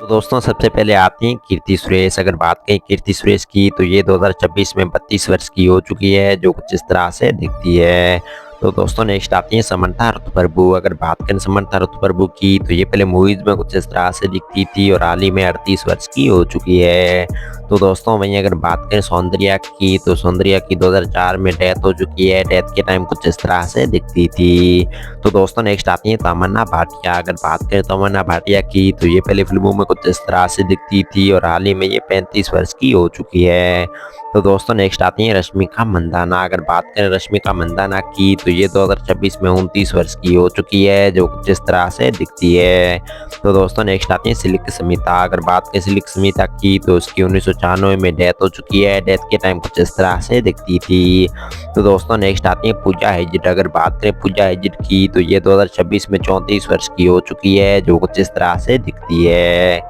तो दोस्तों सबसे पहले आती हैं कीर्ति सुरेश। अगर बात करें कीर्ति सुरेश की तो ये 2026 में 32 वर्ष की हो चुकी है, जो कुछ इस तरह से दिखती है। तो दोस्तों नेक्स्ट आती है समंथा रतुप्रभु। अगर बात करें समंथा रतुप्रभु की तो ये पहले मूवीज में कुछ इस तरह से दिखती थी और हाल ही में 38 वर्ष की हो चुकी है। तो दोस्तों वहीं अगर बात करें सौंदर्या की तो सौंदर्या की 2004 में डेथ हो चुकी है। डेथ के टाइम कुछ इस तरह से दिखती थी। तो दोस्तों नेक्स्ट आती है तमन्ना भाटिया। अगर बात करें तमन्ना भाटिया की तो ये पहले फिल्मों में कुछ इस तरह से दिखती थी और हाल ही में ये 35 वर्ष की हो चुकी है। तो दोस्तों नेक्स्ट आती है रश्मिका मंदाना। अगर बात करें रश्मिका मंदाना की तो ये 2026 में 29 वर्ष की हो चुकी है, जो कुछ इस तरह से दिखती है। तो दोस्तों नेक्स्ट आती है सिल्क स्मिता। अगर बात करें सिल्क स्मिता की तो उसकी 1996 में डेथ हो चुकी है। डेथ के टाइम कुछ इस तरह से दिखती थी। तो दोस्तों नेक्स्ट आती है पूजा हेगड़े। अगर बात करें पूजा हेगड़े की तो ये 2026 में 34 वर्ष की हो चुकी है, जो कुछ इस तरह से दिखती है।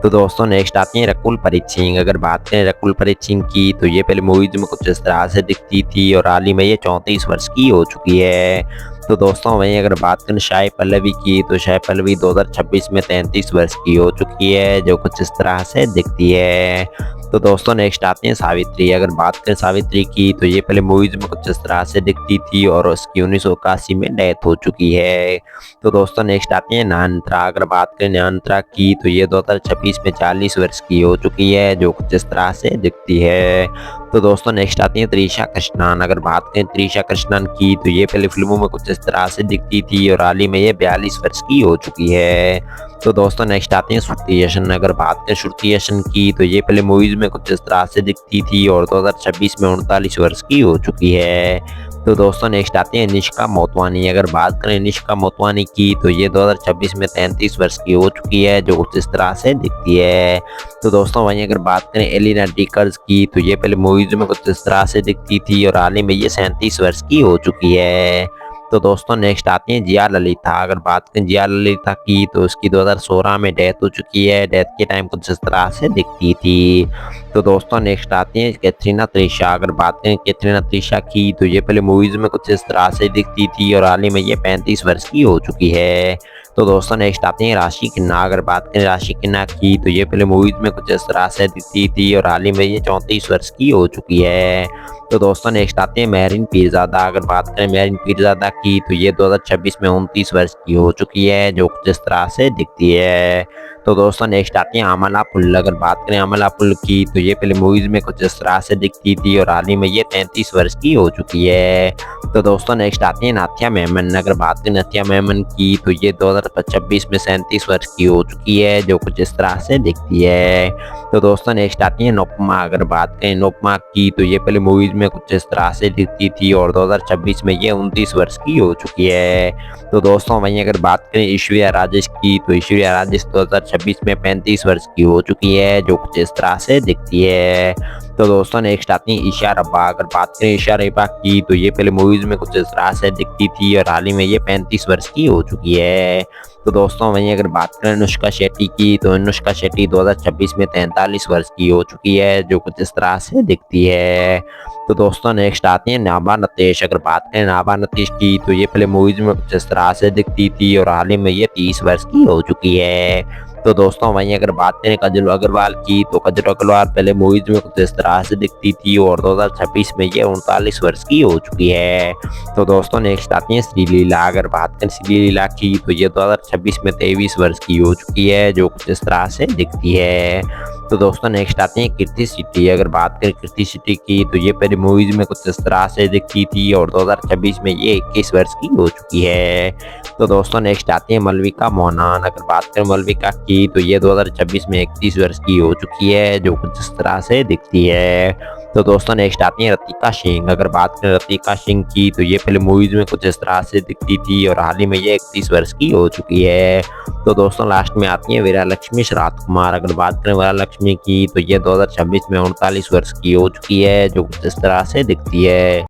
तो दोस्तों नेक्स्ट आती है रकुल प्रीत सिंह। अगर बात करें रकुल प्रीत सिंह की तो ये पहले मूवीज में कुछ इस तरह से दिखती थी और हाल ही में ये 34 वर्ष की हो चुकी है। तो दोस्तों वहीं अगर बात करें साई पल्लवी की तो साई पल्लवी 2026 में 33 वर्ष की हो चुकी है, जो कुछ इस तरह से दिखती है। तो दोस्तों नेक्स्ट आती है सावित्री। अगर बात करें सावित्री की तो ये पहले मूवीज में कुछ इस तरह से दिखती थी और उसकी 1981 में डेथ हो चुकी है। तो दोस्तों नेक्स्ट आती है नयनतारा। अगर बात करें नयनतारा की तो ये 2026 में 40 वर्ष की हो चुकी है, जो कुछ इस तरह से दिखती है। तो दोस्तों नेक्स्ट आती है त्रिशा कृष्णन। अगर बात करें त्रिशा कृष्णन की तो ये पहले फिल्मों में कुछ इस तरह से दिखती थी और हाल ही में ये 42 वर्ष की हो चुकी है। तो दोस्तों नेक्स्ट आती है श्रुति हसन। अगर बात करें श्रुति हसन की तो ये पहले मूवीज में कुछ इस तरह से दिखती थी और 2026 में 39 वर्ष की हो चुकी है। तो दोस्तों नेक्स्ट आती है निष्का मोटवानी। अगर बात करें निष्का मोटवानी की तो ये 2026 में 33 वर्ष की हो चुकी है, जो कुछ इस तरह से दिखती है। तो दोस्तों वहीं अगर बात करें एलिना डिकर्स की तो ये पहले मूवीज में कुछ इस तरह से दिखती थी और हाल ही में ये 37 वर्ष की हो चुकी है। तो दोस्तों नेक्स्ट आती है जिया ललिता। अगर बात करें जिया ललिता की तो उसकी 2016 में डेथ हो चुकी है। डेथ के टाइम कुछ इस तरह से दिखती थी। तो दोस्तों नेक्स्ट आती है कैथरीना त्रिशा। अगर बात करें कैथरीना त्रिशा की तो ये पहले मूवीज में कुछ इस तरह से दिखती थी और हाल ही में ये 35 वर्ष की हो चुकी है। तो दोस्तों नेक्स्ट आती है राशि खन्ना। अगर बात करें राशि खन्ना की तो ये पहले मूवीज में कुछ इस तरह से दिखती थी और हाल ही में ये 34 वर्ष की हो चुकी है। तो दोस्तों नेक्स्ट आते हैं मेहरीन पीरजादा। अगर बात करें मेहरीन पीरजादा की तो ये 2026 में 29 वर्ष की हो चुकी है, जो कुछ इस तरह से दिखती है। तो दोस्तों नेक्स्ट आती है अमला पुल। अगर बात करें अमला पुल की तो ये पहले मूवीज में कुछ इस तरह से दिखती थी और हाल ही में ये 33 वर्ष की हो चुकी है। तो दोस्तों नेक्स्ट आती है नाथिया मेमन। अगर बात करें नाथिया मेमन की तो ये 2026 में 37 वर्ष की हो चुकी है, जो कुछ इस तरह से दिखती है। तो दोस्तों नेक्स्ट आती है नोपमा। अगर बात करें नोपमा की तो ये पहले मूवीज में कुछ इस तरह से दिखती थी और 2026 में ये 29 वर्ष की हो चुकी है। तो दोस्तों वहीं अगर बात करें ऐश्वर्या राजेश की तो ऐश्वर्या राजेश 2026 में 35 वर्ष की हो चुकी है, जो कुछ इस तरह से दिखती है। तो दोस्तों नेक्स्ट आती है ईशा रब्बा। अगर बात करें ईशा रब्बा की तो ये पहले मूवीज में कुछ इस तरह से दिखती थी और हाल ही में ये 35 वर्ष की हो चुकी है। तो दोस्तों वहीं अगर बात करें अनुष्का शेट्टी की तो अनुष्का शेट्टी 2026 में 43 वर्ष की हो चुकी है, जो कुछ इस तरह से दिखती है। तो दोस्तों नेक्स्ट आती है नाभा नतेश। अगर बात करें नाभा नतेश की तो ये पहले मूवीज में कुछ इस तरह से दिखती थी और हाल ही में ये 30 वर्ष की हो चुकी है। तो दोस्तों वहीं अगर बात करें काजल अग्रवाल की तो काजल अग्रवाल पहले मूवीज में कुछ इस तरह से दिखती थी और 2026 में ये 39 वर्ष की हो चुकी है। तो दोस्तों नेक्स्ट आती है श्रीलीला। अगर बात करें श्रीलीला की तो ये 2026 में 23 वर्ष की हो चुकी है, जो कुछ इस तरह से दिखती है। तो दोस्तों नेक्स्ट आती है कीर्ति शेट्टी। अगर बात करें कीर्ति शेट्टी की तो ये पहले मूवीज में कुछ इस तरह से दिखती थी और 2026 में ये 21 वर्ष की हो चुकी है। तो दोस्तों नेक्स्ट आती है मालविका मोहनान। अगर बात करें मालविका की तो ये 2026 में 31 वर्ष की हो चुकी है, जो कुछ इस तरह से दिखती है। तो दोस्तों नेक्स्ट आती है रतिका सिंह। अगर बात करें रतिका सिंह की तो ये पहले मूवीज में कुछ इस तरह से दिखती थी और हाल ही में ये 31 वर्ष की हो चुकी है। तो दोस्तों लास्ट में आती है वीरा लक्ष्मी श्राद्ध कुमार। अगर बात करें वीरा लक्ष्मी की तो ये 2026 में 39 वर्ष की हो चुकी है, जो कुछ इस तरह से दिखती है।